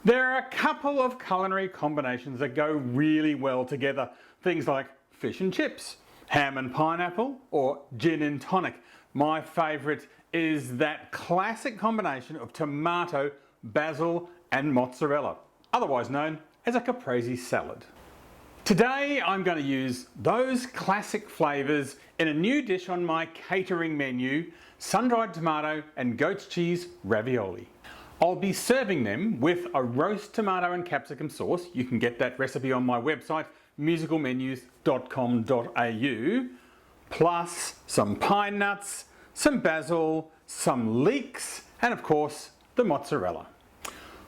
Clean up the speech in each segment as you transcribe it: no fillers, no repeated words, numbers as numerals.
There are a couple of culinary combinations that go really well together. Things like fish and chips, ham and pineapple, or gin and tonic. My favourite is that classic combination of tomato, basil and mozzarella, otherwise known as a caprese salad. Today I'm going to use those classic flavours in a new dish on my catering menu, sun-dried tomato and goat cheese ravioli. I'll be serving them with a roast tomato and capsicum sauce. You can get that recipe on my website musicalmenus.com.au, plus some pine nuts, some basil, some leeks and of course the mozzarella.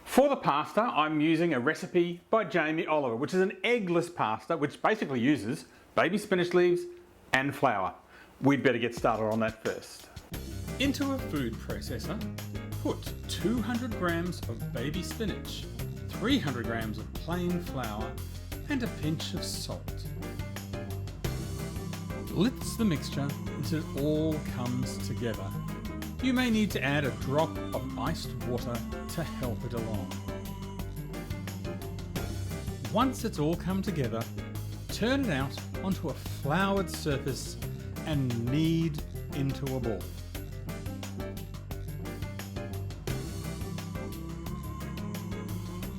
For the pasta I'm using a recipe by Jamie Oliver, which is an eggless pasta which basically uses baby spinach leaves and flour. We'd better get started on that first. Into a food processor, put 200 grams of baby spinach, 300 grams of plain flour and a pinch of salt. Blitz the mixture until it all comes together. You may need to add a drop of iced water to help it along. Once it's all come together, turn it out onto a floured surface and knead into a ball.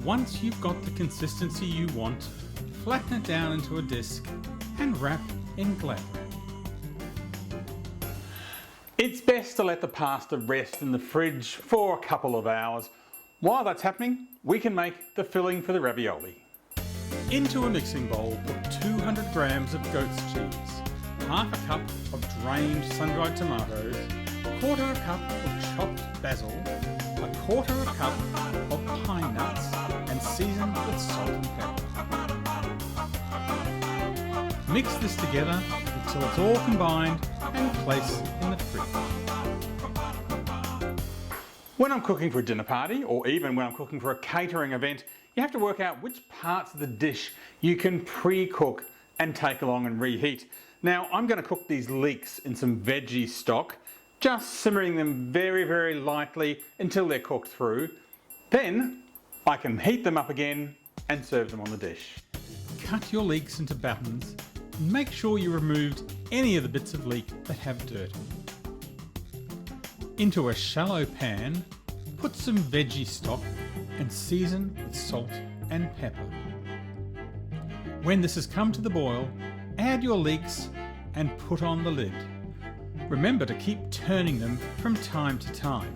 Once you've got the consistency you want, flatten it down into a disc and wrap in glad wrap. It's best to let the pasta rest in the fridge for a couple of hours. While that's happening, we can make the filling for the ravioli. Into a mixing bowl, put 200 grams of goat's cheese, half a cup of drained sun-dried tomatoes, a quarter of a cup of chopped basil, a quarter of a cup of pine nuts, and season with salt and pepper. Mix this together until it's all combined and place in the fridge. When I'm cooking for a dinner party, or even when I'm cooking for a catering event, you have to work out which parts of the dish you can pre-cook and take along and reheat. Now I'm going to cook these leeks in some veggie stock, just simmering them very, very lightly until they're cooked through. Then I can heat them up again and serve them on the dish. Cut your leeks into buttons and make sure you removed any of the bits of leek that have dirt. Into a shallow pan, put some veggie stock and season with salt and pepper. When this has come to the boil, add your leeks and put on the lid. Remember to keep turning them from time to time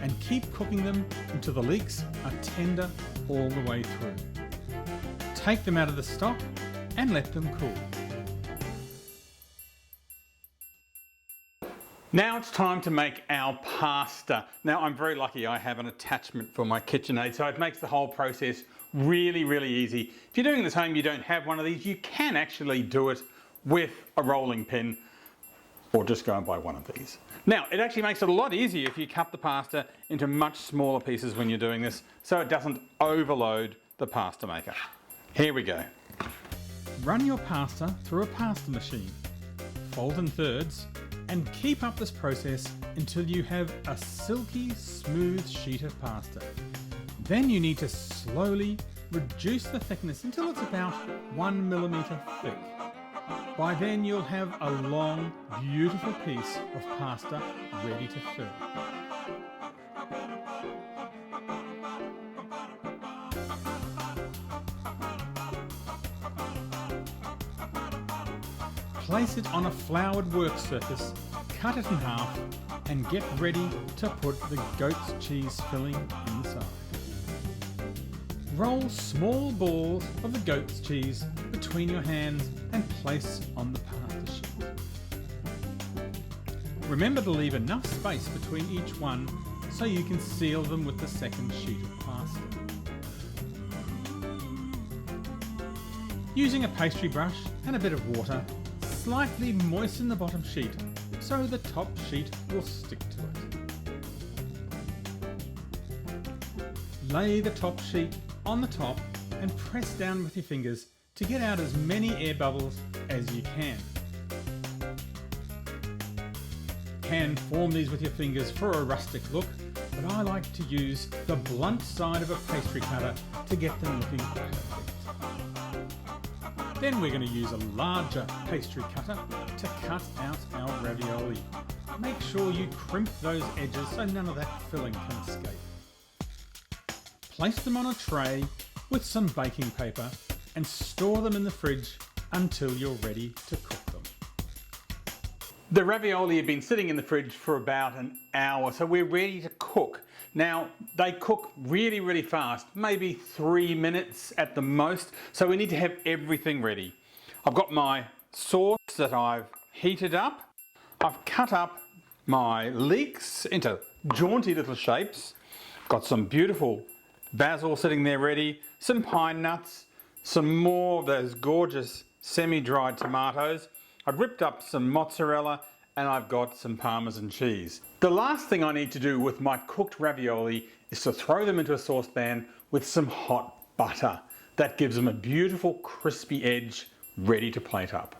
and keep cooking them until the leeks are tender all the way through. Take them out of the stock and let them cool. Now it's time to make our pasta. Now I'm very lucky I have an attachment for my KitchenAid, so it makes the whole process really, really easy. If you're doing this at home, you don't have one of these, you can actually do it with a rolling pin or just go and buy one of these. Now it actually makes it a lot easier if you cut the pasta into much smaller pieces when you're doing this, so it doesn't overload the pasta maker. Here we go. Run your pasta through a pasta machine. Fold in thirds and keep up this process until you have a silky, smooth sheet of pasta. Then you need to slowly reduce the thickness until it's about 1 millimeter thick. By then you'll have a long, beautiful piece of pasta ready to fill. Place it on a floured work surface, cut it in half and get ready to put the goat's cheese filling inside. Roll small balls of the goat's cheese between your hands and place on the pasta sheet. Remember to leave enough space between each one so you can seal them with the second sheet of pasta. Using a pastry brush and a bit of water, slightly moisten the bottom sheet so the top sheet will stick to it. Lay the top sheet on the top and press down with your fingers to get out as many air bubbles as you can. Can form these with your fingers for a rustic look, but I like to use the blunt side of a pastry cutter to get them looking perfect. Then we're going to use a larger pastry cutter to cut out our ravioli. Make sure you crimp those edges so none of that filling can escape. Place them on a tray with some baking paper and store them in the fridge until you're ready to cook them. The ravioli have been sitting in the fridge for about an hour, so we're ready to cook. Now, they cook really, really fast, maybe 3 minutes at the most, so we need to have everything ready. I've got my sauce that I've heated up. I've cut up my leeks into jaunty little shapes. Got some beautiful basil sitting there ready, some pine nuts, some more of those gorgeous semi-dried tomatoes. I've ripped up some mozzarella and I've got some Parmesan cheese. The last thing I need to do with my cooked ravioli is to throw them into a saucepan with some hot butter. That gives them a beautiful crispy edge ready to plate up.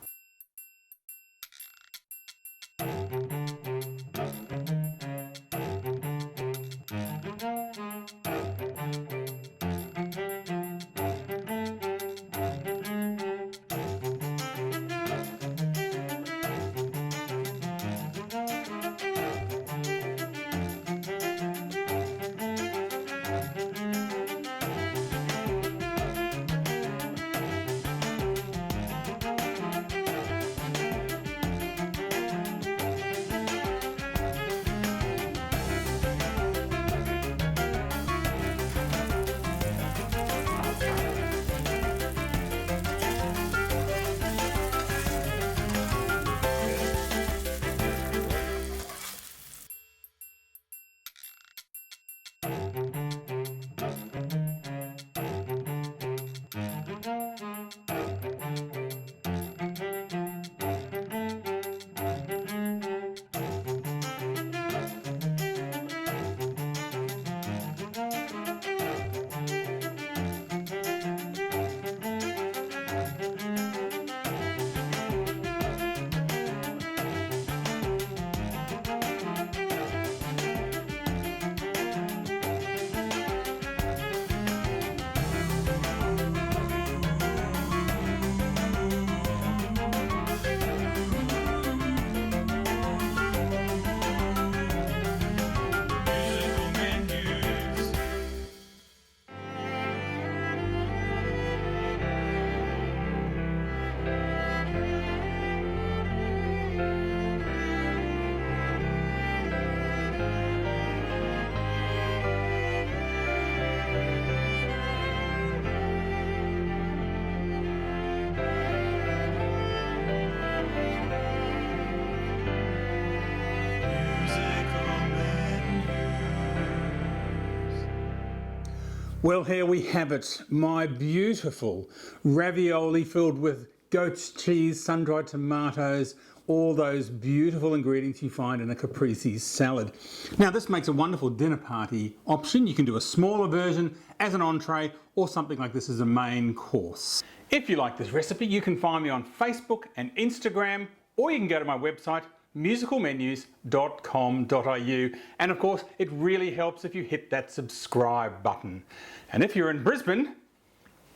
Well, here we have it, my beautiful ravioli filled with goat's cheese, sun-dried tomatoes, all those beautiful ingredients you find in a caprese salad. Now, this makes a wonderful dinner party option. You can do a smaller version as an entree or something like this as a main course. If you like this recipe, you can find me on Facebook and Instagram, or you can go to my website, musicalmenus.com.au, and of course it really helps if you hit that subscribe button. And if you're in Brisbane,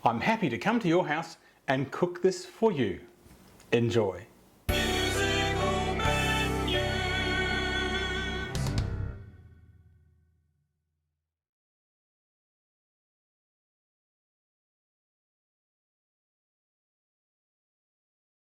I'm happy to come to your house and cook this for you. Enjoy.